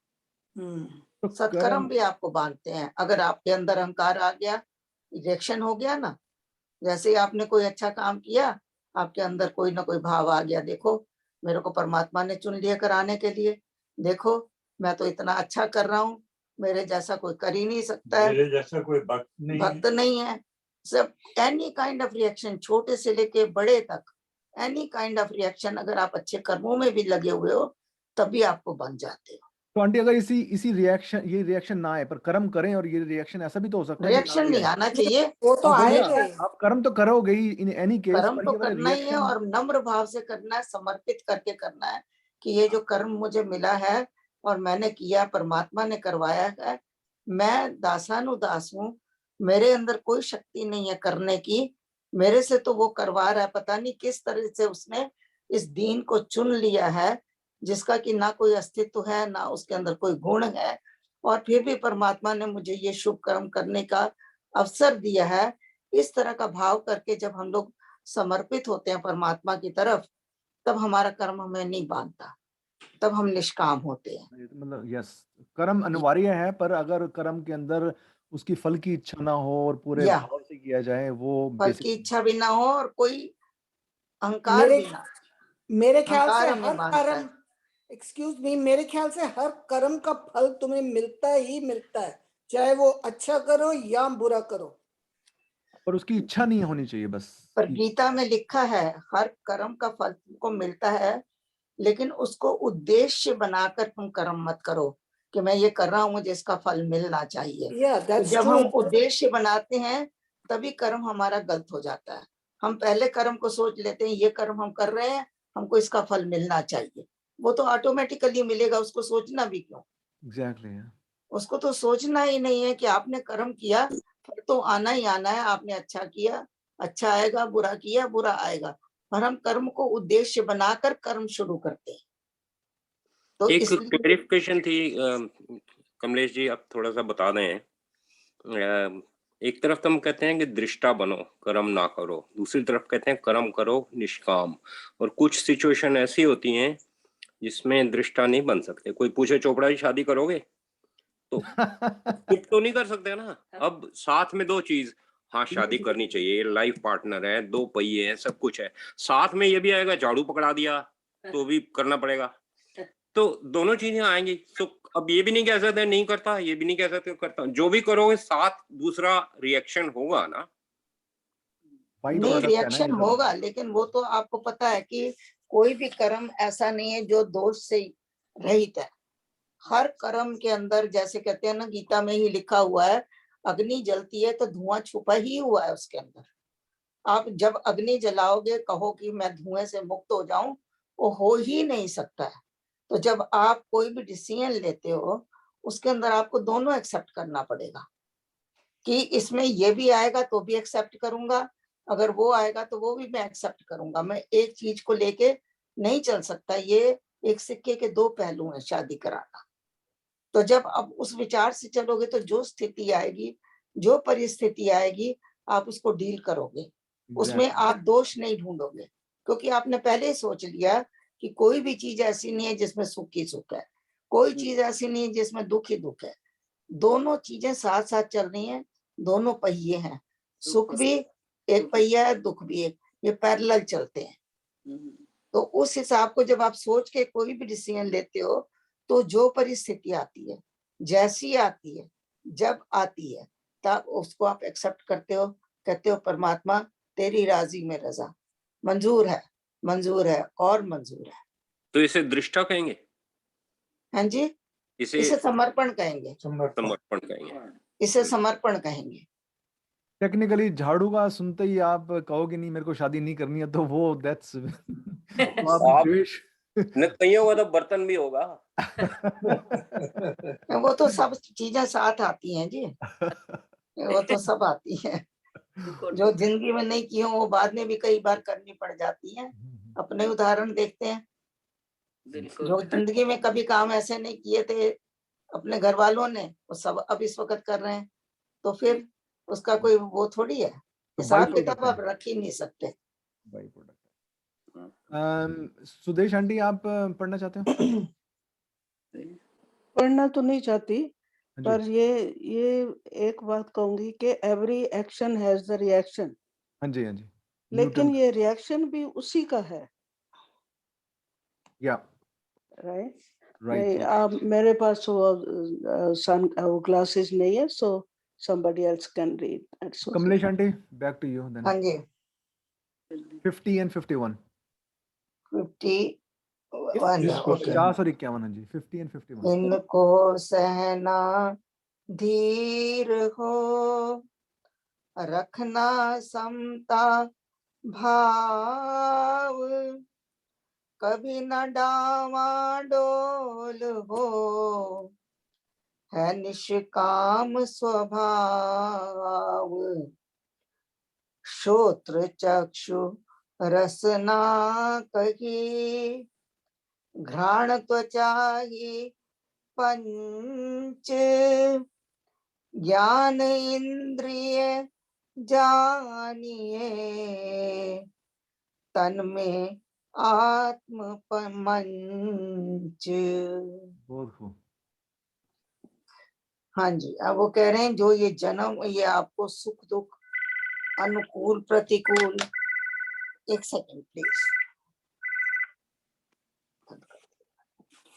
तो सत्कर्म कर्म भी आपको बाँधते हैं। अगर आपके अंदर अहंकार आ गया, रिएक्शन हो गया ना, जैसे ही आपने कोई अच्छा काम किया, आपके अंदर कोई ना कोई भाव आ गया, देखो मेरे को परमात्मा ने चुन लिया कराने के लिए, देखो मैं तो इतना अच्छा कर रहा हूँ, मेरे जैसा कोई कर ही नहीं सकता है, मेरे जैसा कोई भक्त नहीं है। भक्त नहीं है। सब एनी काइंड ऑफ रिएक्शन, छोटे से लेके बड़े तक, एनी काइंड ऑफ रिएक्शन, अगर आप अच्छे कर्मों में भी लगे हुए हो तभी आपको बन जाते हो। तो आंटी अगर इसी रिएक्शन ना आए पर कर्म करें और ये रिएक्शन ऐसा भी तो हो सकता है कि ना रिएक्शन ही नहीं आए। आना चाहिए, वो तो आप वही आएगा ना, ही। आप कर्म तो करोगे ही इन एनी केस, कर्म पर तो ये वाला करना ही है रिएक्शन और नम्र भाव से करना है, समर्पित करके करना है कि ये जो कर्म मुझे मिला है और मैंने किया, परमात्मा ने करवाया है, मैं दासानुदास हूँ, मेरे अंदर कोई शक्ति नहीं है करने की, मेरे से तो वो करवा रहा है। पता नहीं किस तरह से उसने इस दीन को चुन लिया है, जिसका कि ना कोई अस्तित्व है, ना उसके अंदर कोई गुण है, और फिर भी परमात्मा ने मुझे ये शुभ कर्म करने का अवसर दिया है। इस तरह का भाव करके जब हम लोग समर्पित होते हैं परमात्मा की तरफ, तब हमारा कर्म हमें नहीं बांधता, तब हम निष्काम होते हैं। मतलब यस, कर्म अनिवार्य है, पर अगर कर्म के अंदर उसकी फल की इच्छा ना हो और पूरे या भाव से किया जाए, वो फल की बेसिक इच्छा भी ना हो और कोई अहंकार मेरे भी ना, मेरे ख्याल से अहंकार हमें हर बांधता कर्म, है। एक्सक्यूज मी, मेरे ख्याल से हर कर्म का फल तुम्हें मिलता ही मिलता है, चाहे वो अच्छा करो या बुरा करो। पर उसकी इच्छा नहीं होनी चाहिए बस। पर गीता में लिखा है हर कर्म का फल तुमको मिलता है, लेकिन उसको उद्देश्य बनाकर तुम कर्म मत करो कि मैं ये कर रहा हूँ, मुझे इसका फल मिलना चाहिए। या तो दैट्स जब हम ट्रू। उद्देश्य बनाते हैं तभी कर्म हमारा गलत हो जाता है। हम पहले कर्म को सोच लेते हैं, ये कर्म हम कर रहे हैं, हमको इसका फल मिलना चाहिए, वो तो ऑटोमेटिकली मिलेगा, उसको सोचना भी क्यों। एग्जैक्टली। उसको तो सोचना ही नहीं है कि आपने कर्म किया, फल तो आना ही आना है। आपने अच्छा किया, अच्छा आएगा, बुरा किया, बुरा आएगा। और हम कर्म को उद्देश्य बनाकर कर्म शुरू करते हैं। तो एक इसलिए क्लेरिफिकेशन थी, कमलेश जी आप थोड़ा सा बता दें। एक तरफ तो हम कहते हैं कि दृष्टा बनो, कर्म ना करो, दूसरी तरफ कहते हैं कर्म करो निष्काम, और कुछ सिचुएशन ऐसी होती हैं जिसमें दृष्टा नहीं बन सकते। कोई पूछे चोपड़ा जी शादी करोगे, तो स्किप तो नहीं कर सकते ना। अब साथ में दो चीज, हाँ शादी करनी चाहिए, लाइफ पार्टनर है, दो पहिए हैं, सब कुछ है, साथ में ये भी आएगा झाड़ू पकड़ा दिया तो भी करना पड़ेगा, तो दोनों चीजें आएंगी। तो अब ये भी नहीं कह सकते नहीं करता, ये भी नहीं कह सकते करता, जो भी करोगे साथ दूसरा रिएक्शन होगा ना। बाई नहीं, प्रोडक्ट है ना ये रिएक्शन सब। होगा, लेकिन वो तो आपको पता है कि कोई भी कर्म ऐसा नहीं है जो दोष से रहित है। हर कर्म के अंदर, जैसे कहते हैं ना, गीता में ही लिखा हुआ है, अग्नि जलती है तो धुआं छुपा ही हुआ है उसके अंदर। आप जब अग्नि जलाओगे, कहो कि मैं धुएं से मुक्त हो जाऊं, वो हो ही नहीं सकता है। तो जब आप कोई भी डिसीजन लेते हो, उसके अंदर आपको दोनों एक्सेप्ट करना पड़ेगा कि इसमें ये भी आएगा तो भी एक्सेप्ट करूंगा, अगर वो आएगा तो वो भी मैं एक्सेप्ट करूंगा। मैं एक चीज को लेके नहीं चल सकता। ये एक सिक्के के दो पहलू हैं, शादी कराना। तो जब आप उस विचार से चलोगे तो जो स्थिति आएगी, जो परिस्थिति आएगी, आप उसको डील करोगे, उसमें आप दोष नहीं ढूंढोगे, क्योंकि आपने पहले ही सोच लिया कि कोई भी चीज ऐसी नहीं है जिसमें सुख ही सुख है, कोई चीज ऐसी नहीं है जिसमें दुख ही दुख है। दोनों चीजें साथ साथ चल रही हैं, दोनों पहिए हैं, सुख भी एक पहिया है, दुख भी एक, ये पैरेलल चलते हैं। तो उस हिसाब को जब आप सोच के कोई भी डिसीजन लेते हो, तो जो परिस्थिति आती है, जैसी आती है, जब आती है, तब उसको आप एक्सेप्ट करते हो, कहते हो परमात्मा तेरी राजी में रजा, मंजूर है और मंजूर है। तो इसे दृष्टा कहेंगे, हाँ जी, इसे समर्पण कहेंगे, समर्पण कहेंगे। इसे समर्पण कहेंगे। टेक्निकली झाड़ू का सुनते ही आप कहोगे नहीं मेरे को शादी नहीं करनी है, तो वो दैट्स तो आप द्वेष नहीं होगा तो बर्तन भी होगा। वो तो सब चीजें साथ आती हैं जी, वो तो सब आती हैं। जो जिंदगी में नहीं की हो वो बाद में भी कई बार करनी पड़ जाती हैं। अपने उदाहरण देखते हैं, जो जिंदगी में कभी काम ऐसे नहीं किए थे अपने घर वालों ने, वो सब अब इस वक्त कर रहे हैं, तो फिर उसका कोई वो थोड़ी है, हिसाब किताब आप रख ही नहीं सकते। By product. सुदेश आंटी आप पढ़ना चाहते हो? पढ़ना तो नहीं चाहती, हाँ जी, पर ये एक बात कहूंगी कि every action has the reaction, हाँ जी, हाँ जी। लेकिन न्यूटन ये रिएक्शन भी उसी का है, या राइट? नहीं, राइट। मेरे पास वो क्लासेस नहीं है, so somebody else can read. That's okay. Kamlesh aunty, back to you हाँ देन। जी 50 and 51, 51 इसको ओके। 50 और 51, हाँ जी, 50 and 51। इनको सहना धीर हो, रखना समता भाव, कभी न डावाडोल हो, है निष्काम स्वभाव, श्रोत्र चक्षु रसना कही, घ्राण त्वचा ही पंच, ज्ञान इंद्रिय जानिए, तन में आत्म मंच। बहुत खूब। हाँ जी, अब वो कह रहे हैं जो ये जन्म, ये आपको सुख दुख अनुकूल प्रतिकूल, एक सेकंड प्लीज,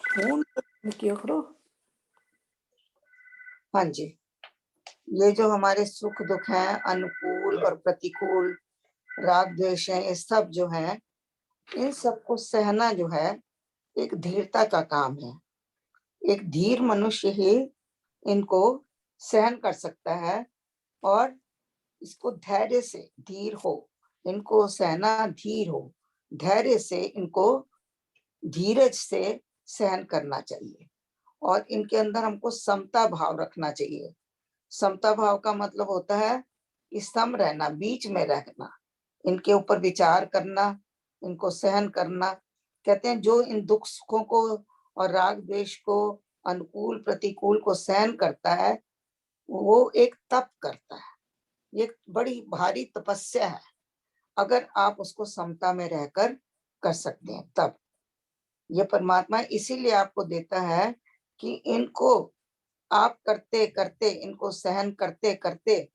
फोन क्या करो। हाँ जी, ये जो हमारे सुख दुख हैं, अनुकूल और प्रतिकूल, राग द्वेष है, ये सब जो है, इन सबको सहना जो है एक धीरता का काम है। एक धीर मनुष्य ही इनको सहन कर सकता है और इसको धैर्य से, धीर हो, इनको सहना धीर हो, धैर्य से, इनको धीरज से सहन करना चाहिए। और इनके अंदर हमको समता भाव रखना चाहिए। समता भाव का मतलब होता है कि सम रहना, बीच में रहना, इनके ऊपर विचार करना, इनको सहन करना। कहते हैं जो इन दुख सुखों को और राग द्वेष को, अनुकूल प्रतिकूल को सहन करता है, वो एक तप करता है, ये बड़ी भारी तपस्या है। अगर आप उसको समता में रहकर कर सकते हैं तब ये परमात्मा इसीलिए आपको देता है कि इनको आप करते करते, इनको सहन करते करते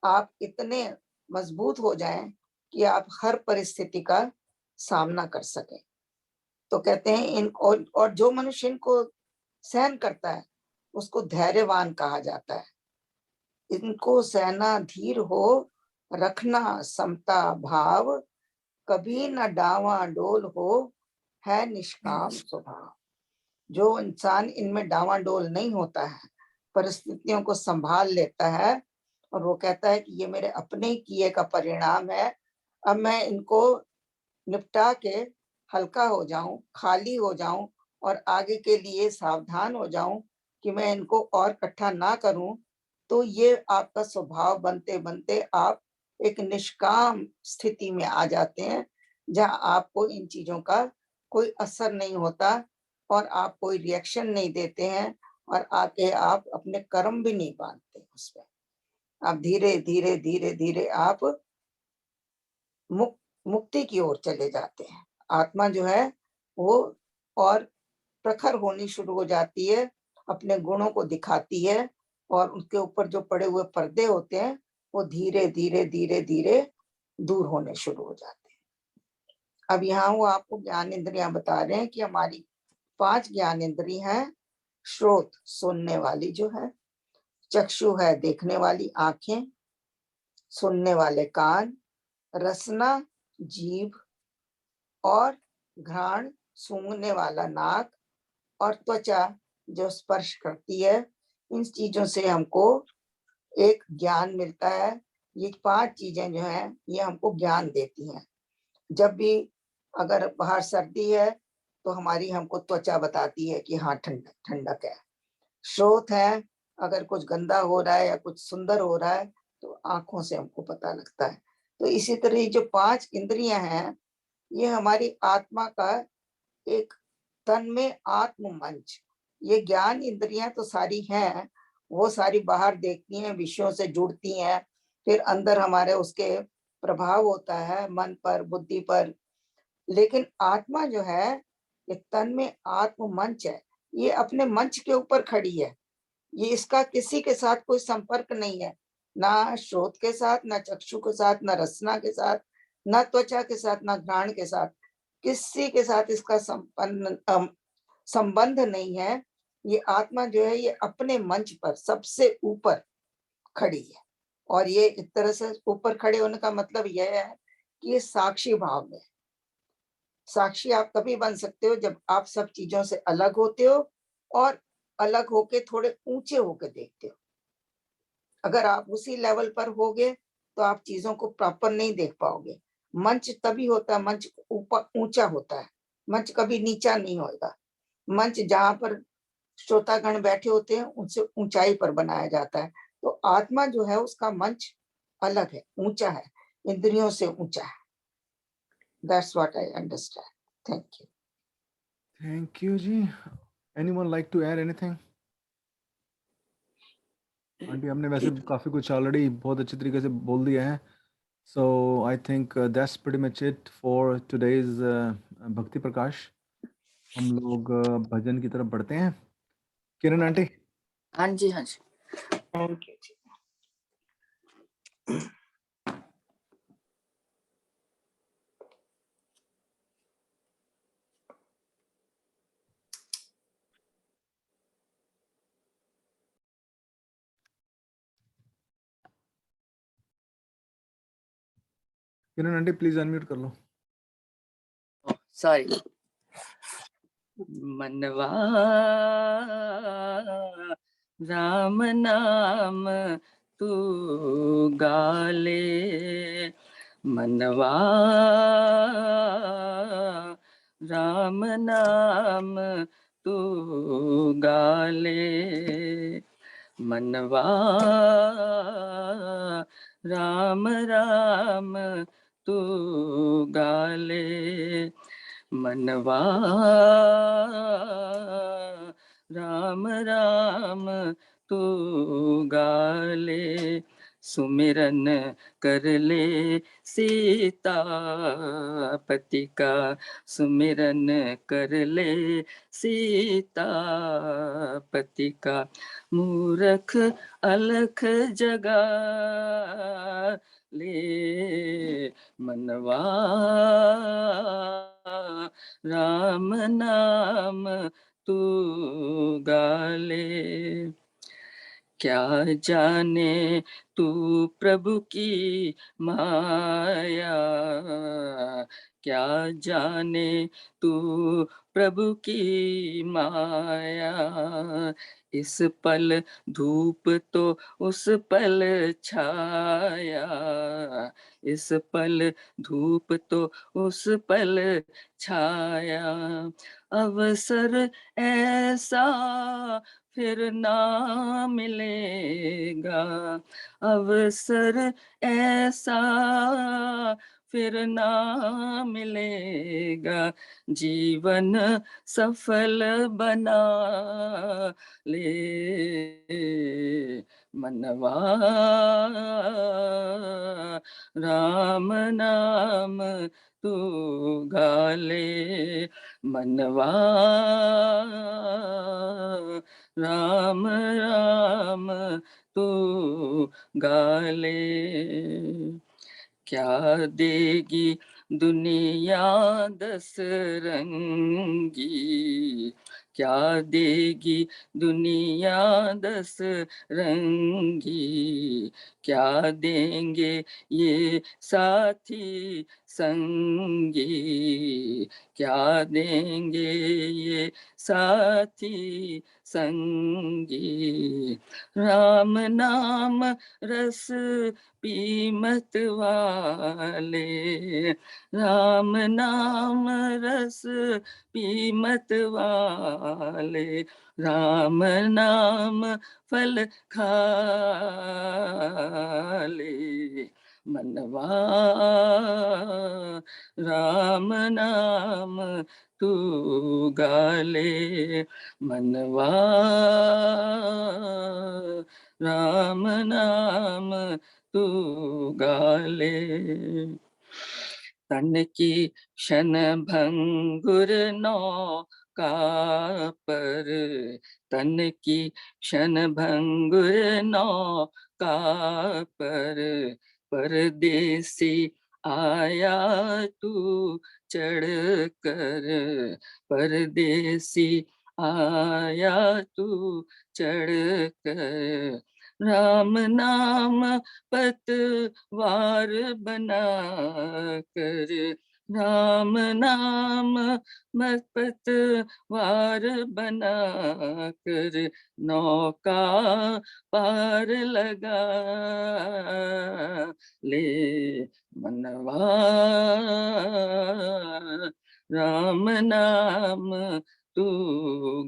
आप इतने मजबूत हो जाएं कि आप हर परिस्थिति का सामना कर सकें। तो कहते हैं और जो मनुष्य इनको सहन करता है उसको धैर्यवान कहा जाता है। इनको सहना धीर हो, रखना समता भाव, कभी न डावाडोल हो, है निष्काम स्वभाव। जो इंसान इनमें डावाडोल नहीं होता है, परिस्थितियों को संभाल लेता है और वो कहता है कि ये मेरे अपने ही किए का परिणाम है, अब मैं इनको निपटा के हल्का हो जाऊं, खाली हो जाऊं और आगे के लिए सावधान हो जाऊं कि मैं इनको और इकट्ठा ना करूं, तो ये आपका स्वभाव बनते बनते आप एक निष्काम स्थिति में आ जाते हैं, जहां आपको इन चीजों का कोई असर नहीं होता और आप कोई रिएक्शन नहीं देते हैं और आके आप अपने कर्म भी नहीं बांधते उसमें। आप धीरे धीरे धीरे धीरे आप मुक्ति की ओर चले जाते हैं। आत्मा जो है वो और प्रखर होनी शुरू हो जाती है, अपने गुणों को दिखाती है और उसके ऊपर जो पड़े हुए पर्दे होते हैं वो धीरे धीरे धीरे धीरे दूर होने शुरू हो जाते हैं। अब यहाँ वो आपको ज्ञान इंद्रियां बता रहे हैं कि हमारी 5 ज्ञान इंद्री हैं। श्रोत सुनने वाली जो है, चक्षु है देखने वाली आंखें, सुनने वाले कान, रसना जीभ और घ्राण सूंघने वाला नाक और त्वचा जो स्पर्श करती है। इन चीजों से हमको एक ज्ञान मिलता है। ये 5 चीजें जो हैं ये हमको ज्ञान देती हैं। जब भी अगर बाहर सर्दी है तो हमारी हमको त्वचा बताती है कि हाँ ठंडक है। श्रोत है, अगर कुछ गंदा हो रहा है या कुछ सुंदर हो रहा है तो आंखों से हमको पता लगता है। तो इसी तरह जो 5 इंद्रियां हैं ये हमारी आत्मा का एक तन में आत्म मंच। ये ज्ञान इंद्रियां तो सारी हैं, वो सारी बाहर देखती हैं, विषयों से जुड़ती हैं, फिर अंदर हमारे उसके प्रभाव होता है मन पर, बुद्धि पर। लेकिन आत्मा जो है ये तन में आत्म मंच है, ये अपने मंच के ऊपर खड़ी है। ये इसका किसी के साथ कोई संपर्क नहीं है, ना श्रोत के साथ, ना चक्षु के साथ, ना रसना के साथ, ना त्वचा के साथ, ना घ्राण के साथ, किसी के साथ इसका संबंध नहीं है। ये आत्मा जो है ये अपने मंच पर सबसे ऊपर खड़ी है, और ये एक तरह से ऊपर खड़े होने का मतलब यह है कि ये साक्षी भाव में। साक्षी आप तभी बन सकते हो जब आप सब चीजों से अलग होते हो और अलग होके थोड़े ऊंचे होके देखते हो। अगर आप उसी लेवल पर होगे तो आप चीजों को प्रॉपर नहीं देख पाओगे। मंच तभी होता है, मंच ऊपर ऊंचा होता है, मंच कभी नीचा नहीं होगा। मंच जहां पर श्रोतागण बैठे होते हैं उनसे ऊंचाई पर बनाया जाता है। तो आत्मा जो है उसका मंच अलग है, ऊंचा है, इंद्रियों से ऊंचा है। That's what I understand. Thank you. Thank you जी। Anyone like to add anything? Aunty हमने वैसे काफ़ी कुछ ऑलरेडी बहुत अच्छी तरीके से बोल दिया है। So I think that's pretty much it for today's Bhakti Prakash. हम लोग भजन की तरफ बढ़ते हैं। किरण आंटी। हाँ जी, हाँ जी। Thank you ji. Kiran aunty please unmute कर लो। सॉरी। मनवा राम नाम तू गाले, मनवा राम नाम तू गाले, मनवा राम राम तू गाले, मनवा राम राम तू गाले, सुमिरन कर ले सीतापति का, सुमिरन कर ले सीतापति का, मूरख अलख जगा ले, मनवा राम नाम तू गाले, क्या जाने तू प्रभु की माया, क्या जाने तू प्रभु की माया, इस पल धूप तो उस पल छाया, इस पल धूप तो उस पल छाया, अवसर ऐसा फिर ना मिलेगा, अवसर ऐसा फिर ना मिलेगा, जीवन सफल बना ले, मनवा राम नाम तू गाले, मनवा राम राम तू गाले, क्या देगी दुनिया दस रंगी, क्या देगी दुनिया दस रंगी, क्या देंगे ये साथी संगी, क्या देंगे ये साथी संगी, राम नाम रस पी मत वाले, राम नाम रस पी मत वाले, राम नाम फल खा ले, मनवा राम नाम तू गाले, मनवा राम नाम तू गाले, तन की क्षण भंगुर नौका पर, तन की क्षण भंगुर नौका पर, परदेसी आया तू चढ़ कर परदेसी, आया तू चढ़ कर, राम नाम पतवार बना कर, राम नाम पतवार बना कर, नौका पार लगा ले मनवा, राम नाम तू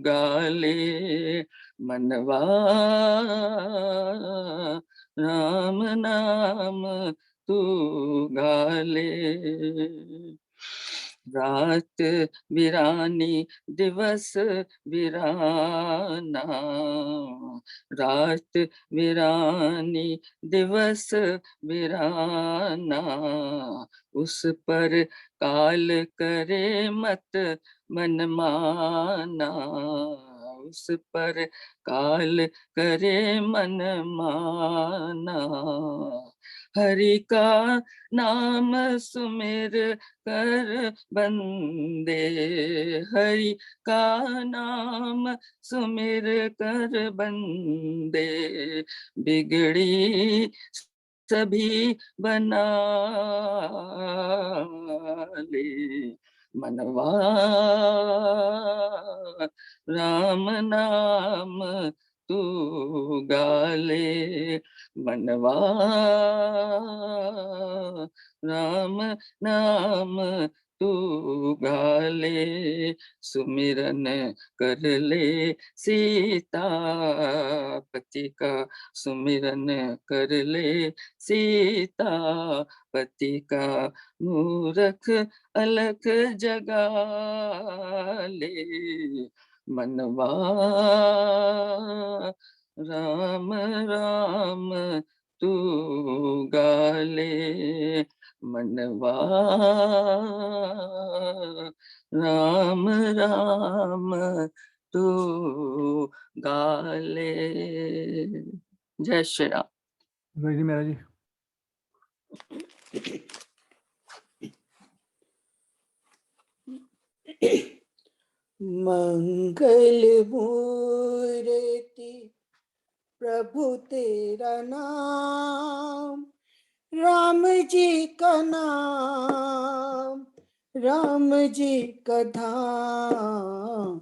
गाले मनवा, राम नाम तू गाले। रात वीरानी दिवस वीराना, रात वीरानी दिवस वीराना, उस पर काल करे मत मनमाना, उस पर काल करे मनमाना, हरि का नाम सुमिर कर बंदे, हरि का नाम सुमिर कर बंदे, बिगड़ी सभी बना ले मनवा, राम नाम तू गाले मनवा, राम नाम तू गाले, सुमिरन कर ले सीतापति का, सुमिरन कर ले सीतापति का, मूरख अलख जगा ले मनवा, राम राम तू गाले मनवा, राम राम तू गाले। जय श्री राम। जी मेरा जी। मंगल मूर्ति प्रभु तेरा नाम, राम जी का नाम, राम जी का धाम।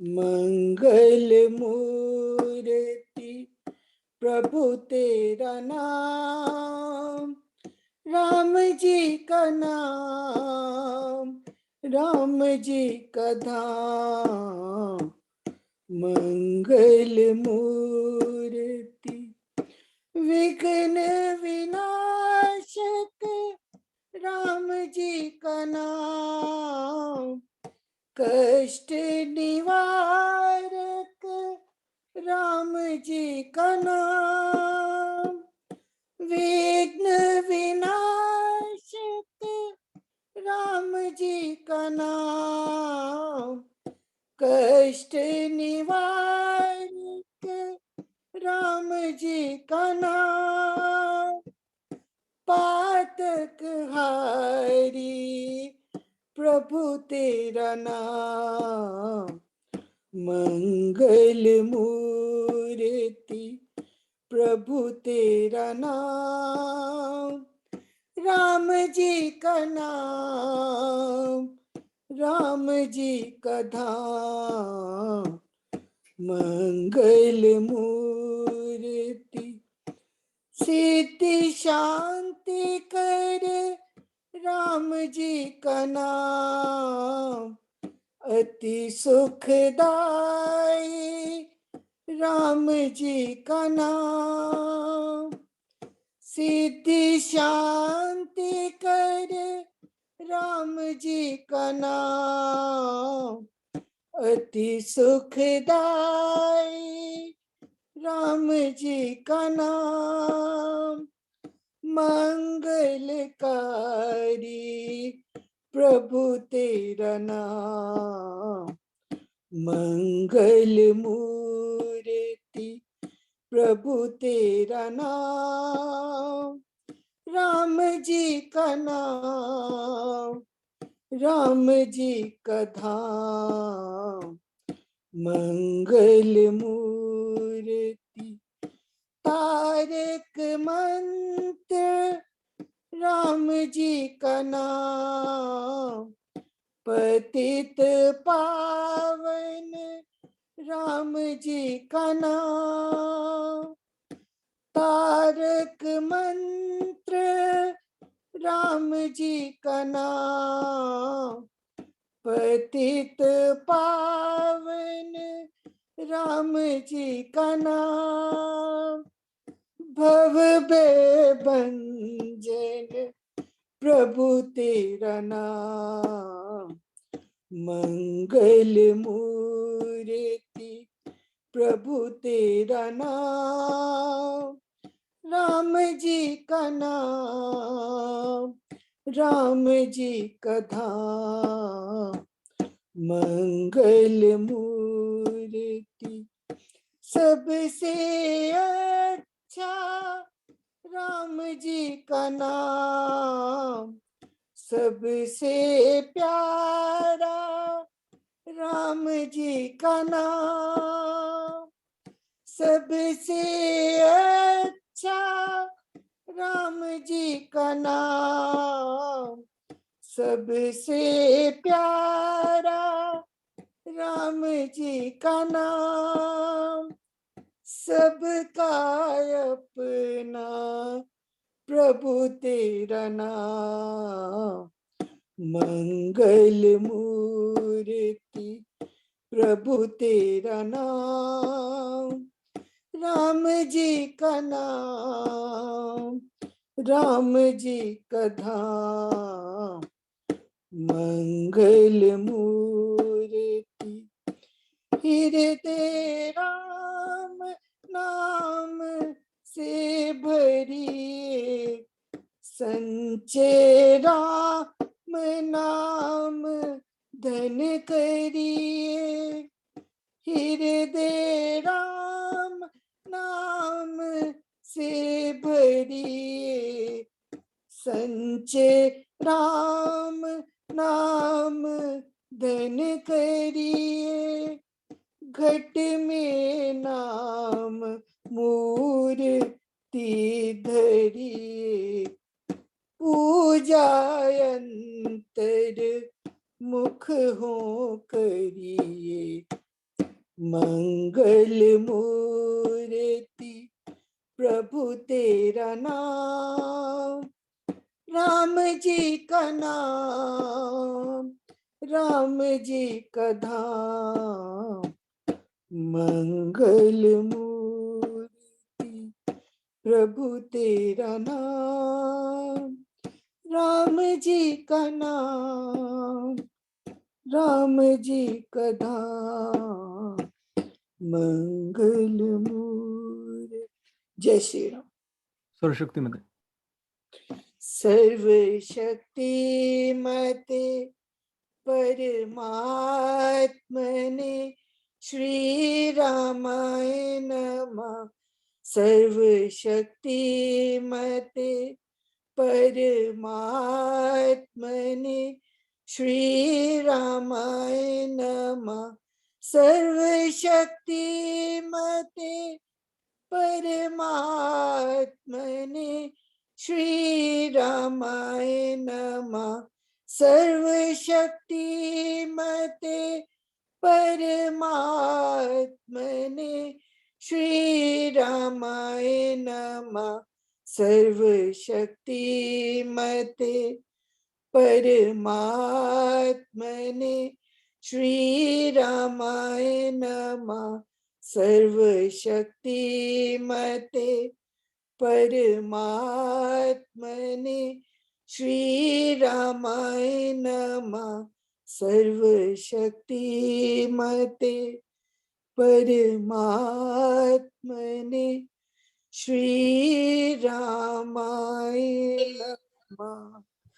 मंगल मूर्ति प्रभु तेरा नाम, राम जी का नाम, राम जी का धाम। मंगल मूर्ति विघ्न विनाशक राम जी का नाम, कष्ट निवारक राम जी का नाम, विघ्न विनाशक राम जी का नाम, कष्ट निवारक राम जी का नाम, पातक हारी प्रभु तेरा नाम। मंगल मूर्ति प्रभु तेरा नाम, राम जी का नाम, राम जी का धाम। मंगल मूर्ति सिद्धि शांति कर राम जी का नाम, अति सुखदाई राम जी का नाम, सिद्धि शांति कर राम जी का नाम, अति सुखदाई राम जी का नाम। मंगलकारी प्रभु तेरा नाम, मंगल मूर्ति प्रभु तेरा नाम, राम जी का नाम, राम जी का धाम, मंगल मूर्ति तारक मंत्र, राम जी का नाम, पतित पावन राम जी का नाम, तारक मंत्र राम जी का नाम, पतित पावन राम जी का नाम, भव भंजन प्रभु तेरा नाम, मंगल मूर्ति प्रभु तेरा नाम, राम जी का नाम, राम जी का धाम, मंगल मूर्ति सबसे अच्छा राम जी का नाम, सबसे प्यारा राम जी का नाम, सबसे अच्छा राम जी का नाम, सबसे प्यारा राम जी का नाम, सबका अपना प्रभु तेरा नाम, मंगल मूर्ति प्रभु तेरा नाम, राम जी का नाम, राम जी का धाम, मंगल मूर्ति हृदय राम नाम से भरिए, संचय राम नाम धन करिए, हृदय राम नाम से भरिए, संचय राम नाम धन करिए, घट में नाम मूर्ति धरिए, पूजा अंतर मुख हो करिए, मंगल मूर्ति प्रभु तेरा नाम, राम जी का नाम, राम जी का धाम, मंगल मूर्ति प्रभु तेरा नाम, राम जी का नाम, राम जी का धाम, मंगल मूर्ति। जय श्री राम। सर्वशक्ति मते सर्वशक्ति मते परमात्मने श्री रामाय नमः, सर्वशक्ति मते परमात्मने श्री रामाय नमः, सर्वशक्ति मते परमात्मने श्री रामाय नमः, सर्वशक्ति मते परमात्मने श्री रामाय नमः, सर्वशक्ति मते परमात्मने श्री रामाय नमः, सर्वशक्ति मते परमात्मने श्री रामाय नमः, सर्वशक्ति मते परमात्मने श्री रामाय